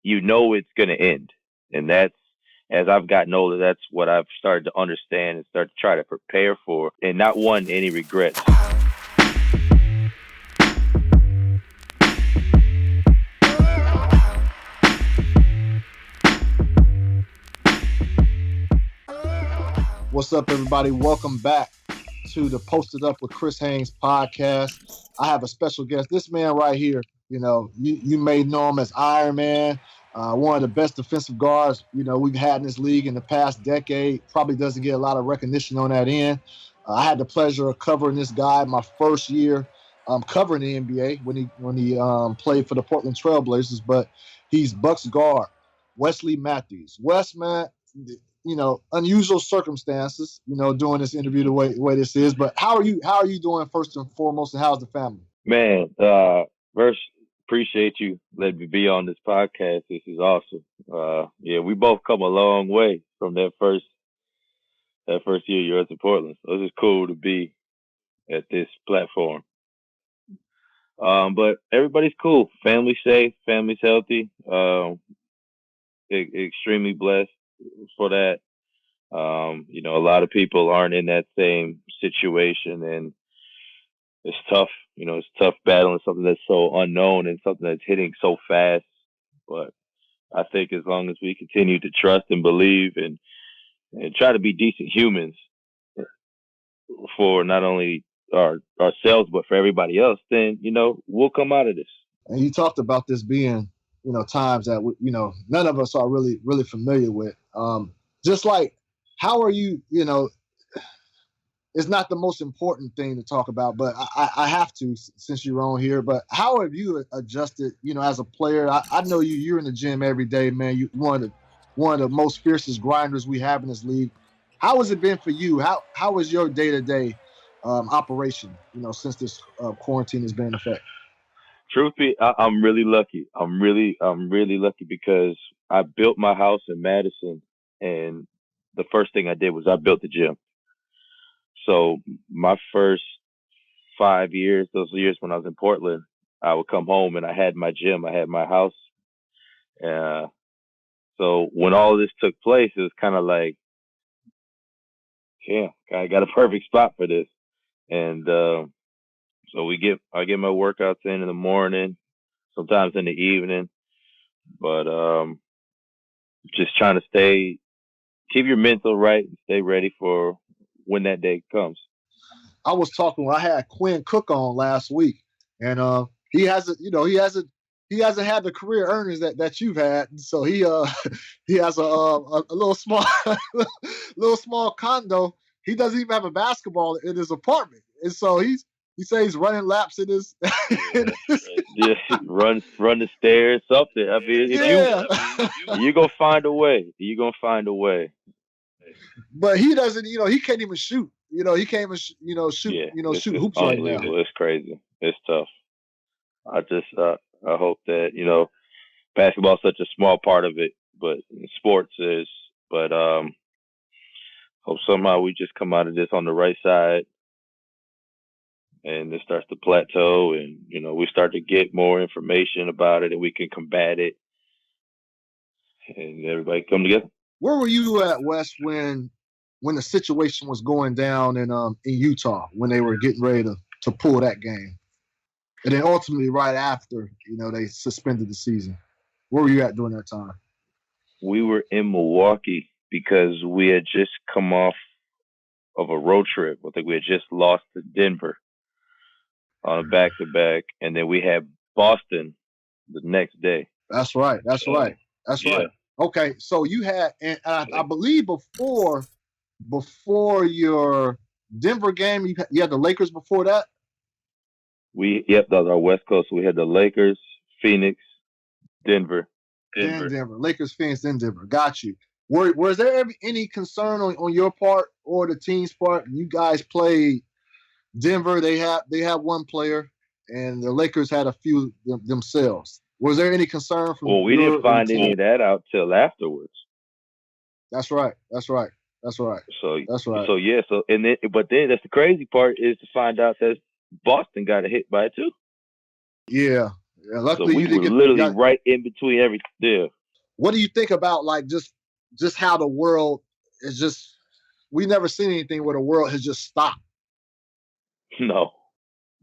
you know it's going to end. And that's, as I've gotten older, that's what I've started to understand and start to try to prepare for and not want any regrets. What's up, everybody? Welcome back to the Posted Up with Chris Haynes podcast. I have a special guest. This man right here, you may know him as Iron Man, one of the best defensive guards, we've had in this league in the past decade. Probably doesn't get a lot of recognition on that end. I had the pleasure of covering this guy my first year covering the NBA when he played for the Portland Trailblazers, but he's Bucks guard, Wesley Matthews. Wes, man, unusual circumstances, doing this interview the way this is. But how are you doing first and foremost, and how's the family? Man, first, appreciate you letting me be on this podcast. This is awesome. We both come a long way from that first year you were at Portland. So it's just cool to be at this platform. But everybody's cool. Family's safe. Family's healthy. Extremely blessed for that. A lot of people aren't in that same situation, and it's tough. It's tough battling something that's so unknown and something that's hitting so fast. But I think as long as we continue to trust and believe and try to be decent humans for not only ourselves but for everybody else, then we'll come out of this. And you talked about this being times that none of us are really familiar with. Just like, how are you? It's not the most important thing to talk about, but I have to since you're on here. But how have you adjusted? As a player, I know you're in the gym every day, man. You're one of the most fiercest grinders we have in this league. How has it been for you? How is your day-to-day operation? Since this quarantine has been in effect. Truth be, I'm really lucky. I'm really lucky because I built my house in Madison, and the first thing I did was I built the gym. So my first 5 years, those years when I was in Portland, I would come home and I had my gym, I had my house. So when all of this took place, it was kind of like, yeah, I got a perfect spot for this. And so I get my workouts in the morning, sometimes in the evening, but just trying to keep your mental right and stay ready for when that day comes. I had Quinn Cook on last week, and he hasn't had the career earnings that you've had. So he has a little small condo. He doesn't even have a basketball in his apartment, and so he says he's running laps in his. Run the stairs, something. I mean, you're gonna find a way. You're gonna find a way. But he doesn't. He can't even shoot. He can't even shoot. Yeah, shoot hoops right now. It's crazy. It's tough. I just I hope that basketball is such a small part of it, but sports is. But hope somehow we just come out of this on the right side, and it starts to plateau, and we start to get more information about it, and we can combat it, and everybody come together. Where were you at, Wes, when the situation was going down in Utah, when they were getting ready to pull that game? And then ultimately right after, they suspended the season. Where were you at during that time? We were in Milwaukee because we had just come off of a road trip. I think we had just lost to Denver on a back-to-back, and then we had Boston the next day. That's right. Right. Okay, so you had, and I believe before your Denver game, you had the Lakers before that? That was our West Coast. We had the Lakers, Phoenix, Denver. Then Denver. Lakers, Phoenix, then Denver. Got you. Was there any concern on your part or the team's part? You guys played Denver. They had one player, and the Lakers had a few themselves. Was there any concern from? Well, we didn't find any of that out till afterwards. That's right. So that's right. So yeah. But then that's the crazy part is to find out that Boston got hit by it too. Yeah. Yeah, So luckily we you were didn't get. literally right in between every. Yeah. What do you think about like just how the world is just? We never seen anything where the world has just stopped. No,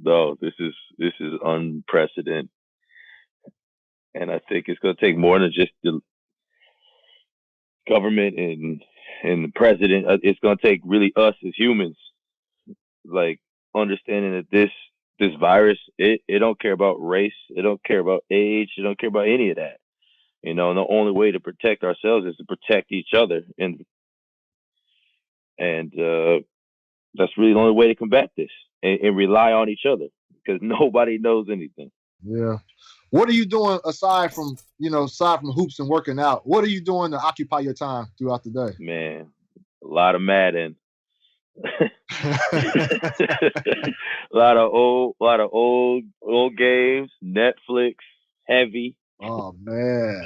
no, this is unprecedented, and I think it's going to take more than just the government and the president. It's going to take really us as humans, like understanding that this virus, it don't care about race, it don't care about age, it don't care about any of that. And the only way to protect ourselves is to protect each other, and that's really the only way to combat this, and rely on each other because nobody knows anything. Yeah. What are you doing aside from hoops and working out? What are you doing to occupy your time throughout the day? Man, a lot of Madden. A lot of old games. Netflix heavy. Oh man,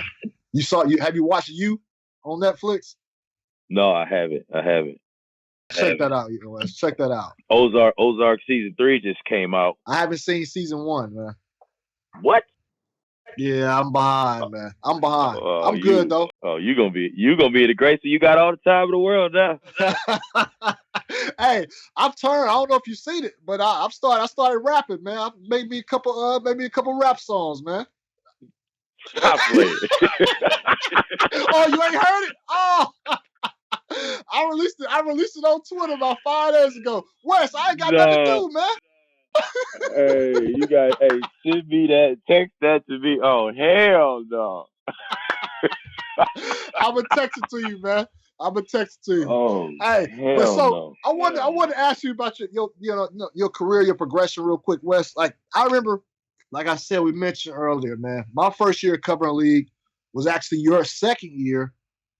have you watched You on Netflix? No, I haven't. I haven't. Check that out, Wes. Check that out. Ozark season 3 just came out. I haven't seen season 1, man. What? Yeah, I'm behind, man. I'm behind. Oh, I'm good though. you gonna be the great. So you got all the time in the world now. Hey, I've turned. I don't know if you've seen it, but I started rapping, man. I made me a couple rap songs, man. Stop playing. Oh, you ain't heard it? Oh, I released it on Twitter about 5 days ago. Wes, I ain't got nothing to do, man. Hey, send me that. Text that to me. Oh, hell no. I'm gonna text it to you, man. I'm gonna text it to you. Oh, Hey, but hell so no. I want to ask you about your career, your progression, real quick, Wes. Like I remember, like I said, we mentioned earlier, man. My first year covering the league was actually your second year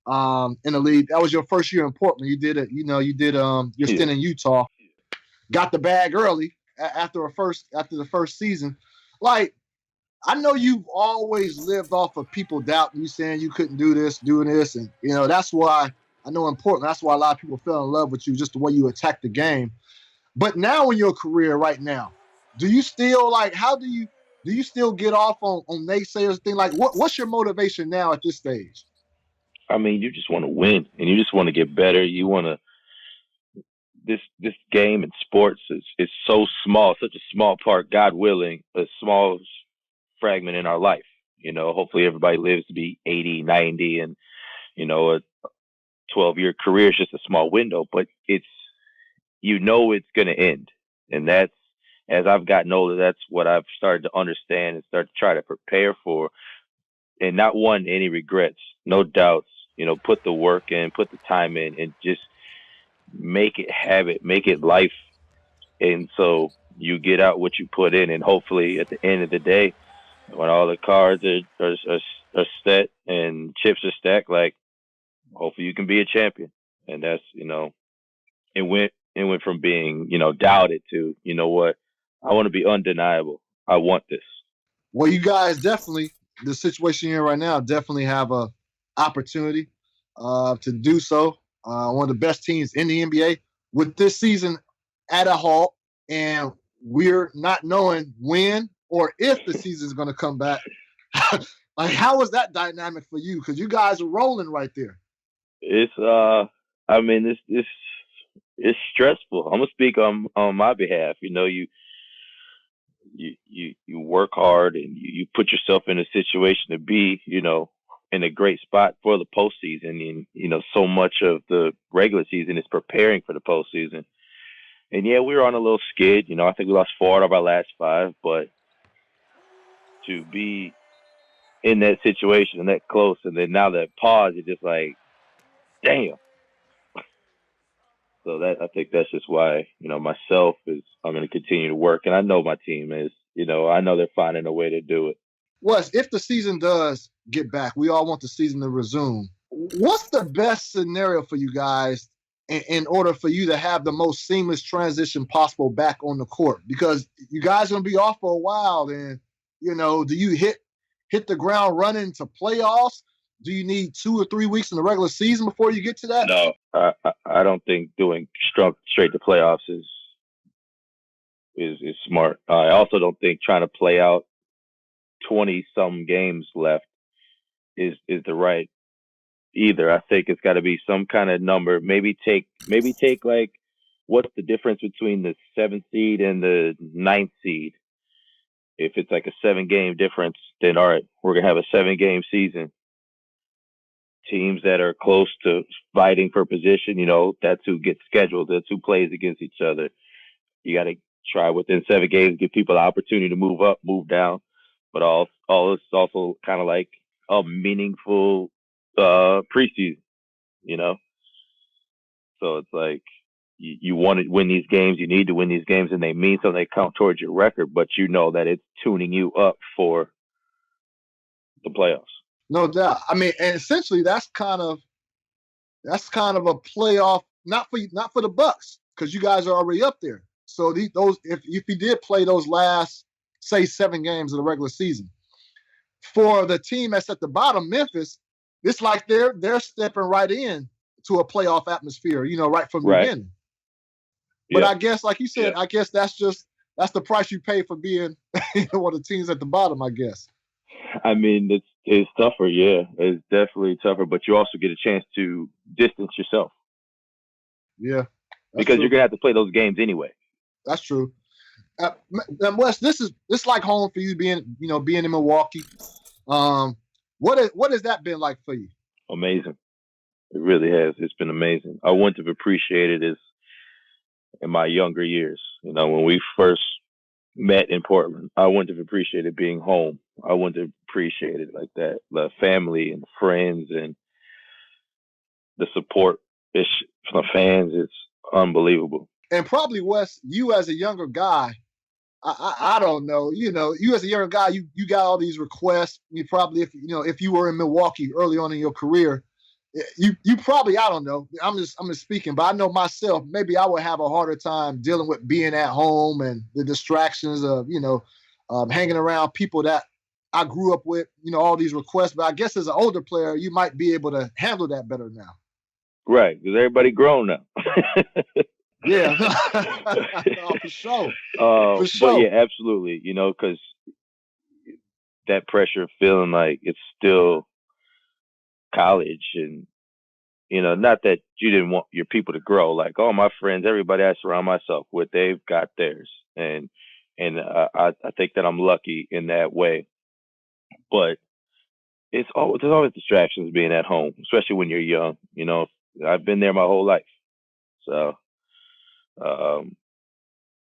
in the league. That was your first year in Portland. You did your stint in Utah. Got the bag early after the first season. Like I know you've always lived off of people doubting you, saying you couldn't do this, and that's why I know in Portland. That's why a lot of people fell in love with you, just the way you attack the game. But now in your career, right now, do you still do you still get off on naysayers? Thing like what's your motivation now at this stage? I mean, you just want to win, and you just want to get better. You want to. This game and sports is so small, such a small part. God willing, a small fragment in our life. Hopefully everybody lives to be 80, 90, and a 12-year career is just a small window, but it's going to end. And that's, as I've gotten older, that's what I've started to understand and start to try to prepare for, and not want any regrets, no doubts. Put the work in, put the time in, and just make it habit, make it life. And so you get out what you put in, and hopefully at the end of the day, when all the cards are set and chips are stacked, like hopefully you can be a champion. And that's it went from being doubted to what, I want to be undeniable. I want this. Well, you guys definitely, the situation you're in right now, definitely have a opportunity to do so. One of the best teams in the NBA with this season at a halt, and we're not knowing when or if the season's going to come back. Like, how was that dynamic for you? Because you guys are rolling right there. It's I mean, it's stressful. I'm gonna speak on my behalf. You work hard, and you put yourself in a situation to be, in a great spot for the postseason. And so much of the regular season is preparing for the postseason. And yeah, we were on a little skid. I think we lost 4 out of our last 5, but to be in that situation and that close, and then now that pause, you're just like, damn. So I think that's just why, myself I'm going to continue to work, and I know my team is, I know they're finding a way to do it. Wes, if the season does get back, we all want the season to resume. What's the best scenario for you guys in order for you to have the most seamless transition possible back on the court? Because you guys are going to be off for a while, and do you hit the ground running to playoffs? Do you need 2 or 3 weeks in the regular season before you get to that? No, I don't think doing straight to playoffs is smart. I also don't think trying to play out 20-some games left is the right either. I think it's got to be some kind of number. Maybe take like, what's the difference between the 7th seed and the 9th seed? If it's like a 7-game difference, then all right, we're gonna have a 7-game season. Teams that are close to fighting for position, that's who gets scheduled. That's who plays against each other. You got to try within 7 games, give people the opportunity to move up, move down. But all this is also kind of like a meaningful preseason, So it's like you want to win these games, you need to win these games, and they mean something. They count towards your record, but you know that it's tuning you up for the playoffs. No doubt. I mean, and essentially that's kind of a playoff, not for the Bucks, because you guys are already up there. So if you did play those last, say, 7 games of the regular season, for the team that's at the bottom, Memphis, it's like they're stepping right in to a playoff atmosphere, right from the beginning. But I guess, like you said, I guess that's the price you pay for being one of the teams at the bottom, I guess. I mean, it's tougher, yeah. It's definitely tougher, but you also get a chance to distance yourself. Yeah. Because you're going to have to play those games anyway. That's true. Wes, this is like home for you being in Milwaukee. What has that been like for you? Amazing. It really has. It's been amazing. I wouldn't have appreciated this in my younger years. When we first met in Portland, I wouldn't have appreciated being home. I wouldn't have appreciated like that. The family and friends and the support from the fans, it's unbelievable. And probably, Wes, you as a younger guy, I don't know, you as a younger guy, you got all these requests. You probably, if you were in Milwaukee early on in your career, you probably, I don't know, I'm just speaking, but I know myself, maybe I would have a harder time dealing with being at home and the distractions of, hanging around people that I grew up with, all these requests. But I guess as an older player, you might be able to handle that better now. Right, because everybody grown now. Yeah, no, for sure. But yeah, absolutely. Because that pressure of feeling like it's still college, and not that you didn't want your people to grow. Like, oh, my friends, everybody I surround myself with, they've got theirs, and I think that I'm lucky in that way. But there's always distractions being at home, especially when you're young. I've been there my whole life, so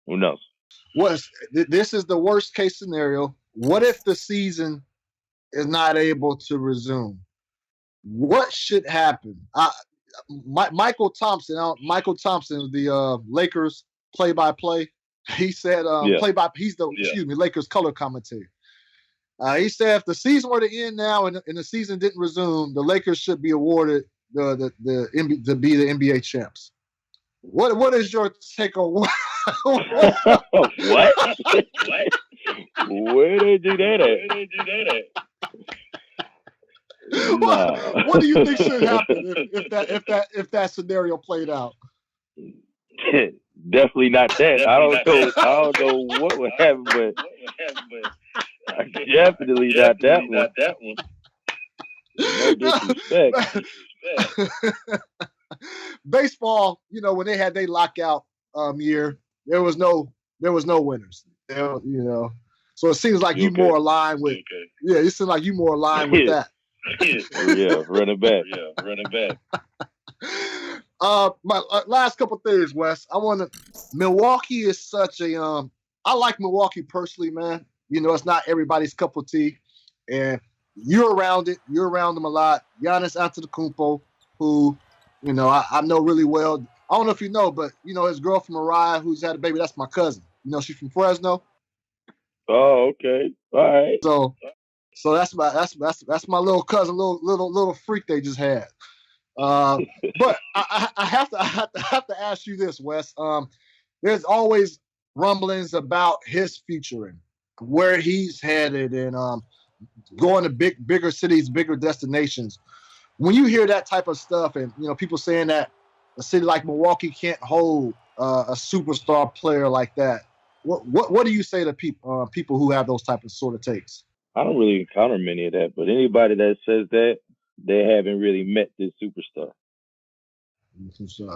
who knows? This is the worst case scenario. What if the season is not able to resume? What should happen? Michael Thompson, the Lakers play-by-play. He said, he's the Lakers color commentator. He said if the season were to end now and the season didn't resume, the Lakers should be awarded to be the NBA champs. What is your take on what? What? Where did they do that at? What do you think should happen if that scenario played out? Definitely not that. I don't know what would happen, but definitely not that one. No disrespect. Baseball, when they had their lockout year, there was no winners. So it seems like you more aligned with. Yeah, it seems like you more aligned with that. Yeah, running back. My last couple things, Wes. Milwaukee is such a. I like Milwaukee personally, man. It's not everybody's cup of tea, and you're around it. You're around them a lot. Giannis Antetokounmpo, who, I know really well. I don't know if you know, but his girl from Mariah, who's had a baby. That's my cousin. She's from Fresno. Oh, okay. All right. So that's my little cousin, little freak they just had. But I have to ask you this, Wes. There's always rumblings about his future and where he's headed and going to bigger cities, bigger destinations. When you hear that type of stuff and people saying that a city like Milwaukee can't hold a superstar player like that, what do you say to people who have those type of sort of takes? I don't really encounter many of that, but anybody that says that, they haven't really met this superstar.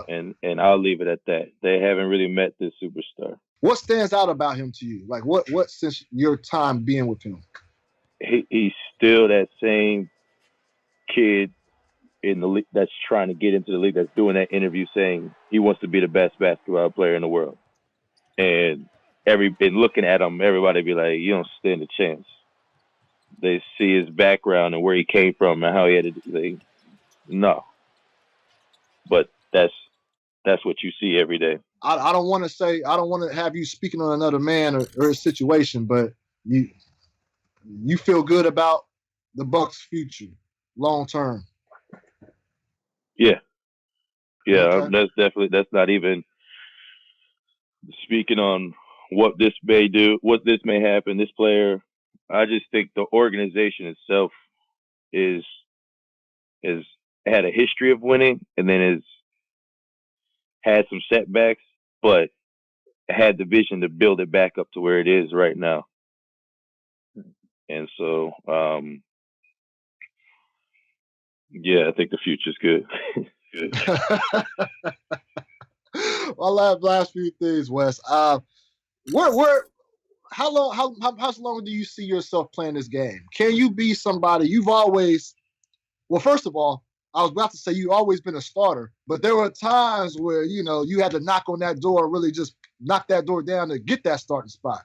And I'll leave it at that. They haven't really met this superstar. What stands out about him to you? Like what since your time being with him? He's still that same kid in the league that's trying to get into the league, that's doing that interview saying he wants to be the best basketball player in the world. And looking at him, everybody be like, you don't stand a chance. They see his background and where he came from and how he had to no. But that's what you see every day. I don't want to have you speaking on another man or a situation, but you feel good about the Bucks' future long term. Yeah. Okay. That's not even speaking on what this may do, what this may happen, this player. I just think the organization itself is had a history of winning and then has had some setbacks, but had the vision to build it back up to where it is right now. And so, yeah, I think the future's good. Good. Well, last few things, Wes. How long do you see yourself playing this game? Can you be somebody you've always? Well, first of all, I was about to say you've always been a starter, but there were times where you had to knock on that door, really just knock that door down to get that starting spot.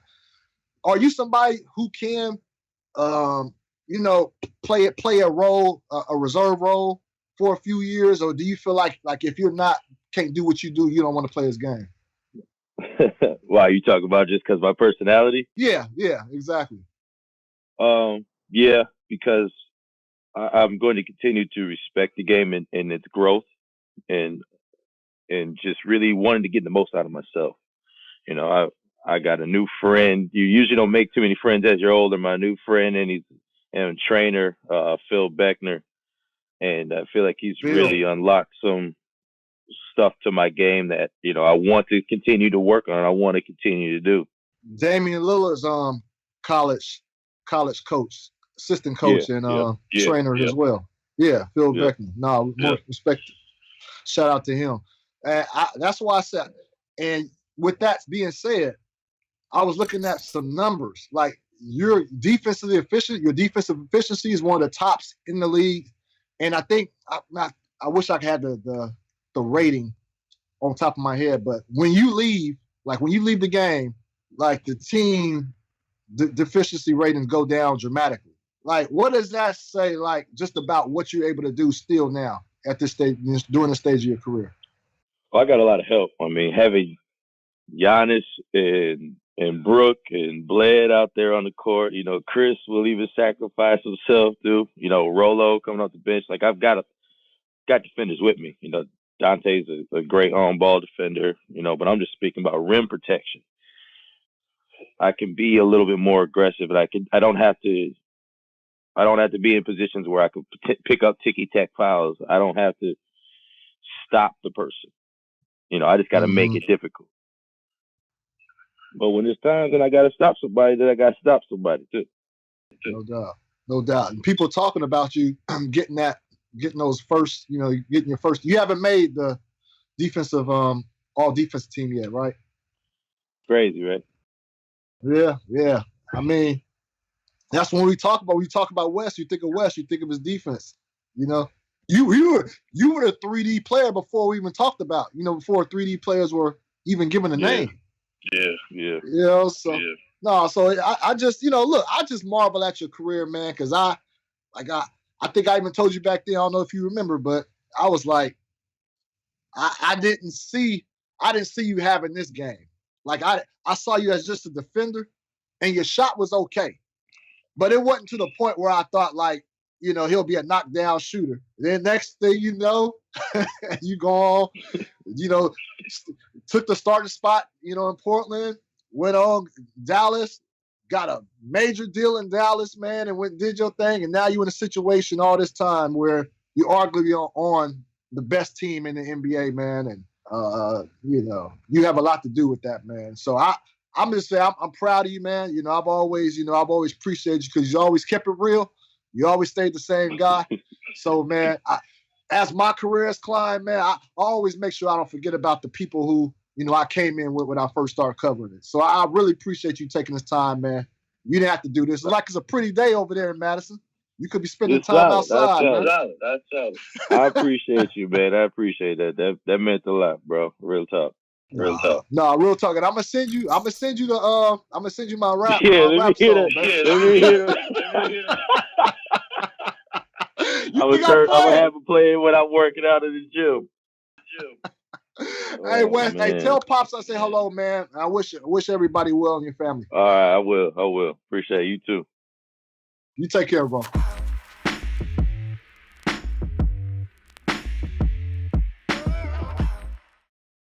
Are you somebody who can, play a role, a reserve role for a few years, or do you feel like if you're can't do what you do, you don't want to play this game? Why, you talking about just because my personality? Yeah, exactly. Yeah, because I'm going to continue to respect the game and its growth, and just really wanting to get the most out of myself. I got a new friend. You usually don't make too many friends as you're older. My new friend, and he's a trainer, Phil Beckner, and I feel like he's really unlocked some stuff to my game that I want to continue to work on. I want to continue to do. Damian Lillard's college coach, assistant coach, and trainer as well. Yeah, Phil Beckner. No, more respect. Shout out to him. And that's why I said. And with that being said, I was looking at some numbers. Like your defensive efficiency is one of the tops in the league. And I think I wish I had the rating on top of my head, but when you leave the game, like the team deficiency ratings go down dramatically. Like, what does that say, like, just about what you're able to do still now at this stage, during the stage of your career? Well, I got a lot of help. I mean, having Giannis and Brooke and Bled out there on the court, Chris will even sacrifice himself too. Rolo coming off the bench. Like, I've got defenders with me. Dante's a great on-ball defender, but I'm just speaking about rim protection. I can be a little bit more aggressive, and I don't have to be in positions where I can pick up ticky-tack fouls. I don't have to stop the person. I just got to make it difficult. But when there's times that I got to stop somebody, then I got to stop somebody too. No doubt. And people talking about you getting those first, getting your first. You haven't made the defensive all defensive team yet, right? Crazy, right? Yeah. I mean, that's when we talk about West. You think of West, you think of his defense. You were the 3D player before we even talked about. Before 3D players were even given a name. Yeah. So I just look, I just marvel at your career, man, because I think I even told you back then, I don't know if you remember, but I was like, I didn't see you having this game. Like I saw you as just a defender, and your shot was okay. But it wasn't to the point where I thought, like, he'll be a knockdown shooter. Then next thing you know, you go on, took the starting spot, in Portland, went on Dallas, got a major deal in Dallas, man, and did your thing. And now you're in a situation all this time where you're arguably on the best team in the NBA, man. And, you have a lot to do with that, man. So I'm just saying, I'm proud of you, man. You know, I've always appreciated you because you always kept it real. You always stayed the same guy. So, man, as my career has climbed, man, I always make sure I don't forget about the people who, you know, I came in with when I first started covering it. So I really appreciate you taking this time, man. You didn't have to do this. It's like it's a pretty day over there in Madison. You could be spending time outside, man. That's solid. I appreciate you, man. I appreciate that. That meant a lot, bro. Real talk. Real talk. No, real talk. And I'm gonna send you my rap. Yeah, let me hear song, that. man. Let me hear that. I'm gonna have him play it when I'm working out in the gym. Hey, Wes. Hey, tell Pops I say hello, man. I wish everybody well in your family. All right, I will. Appreciate you too. You take care, bro.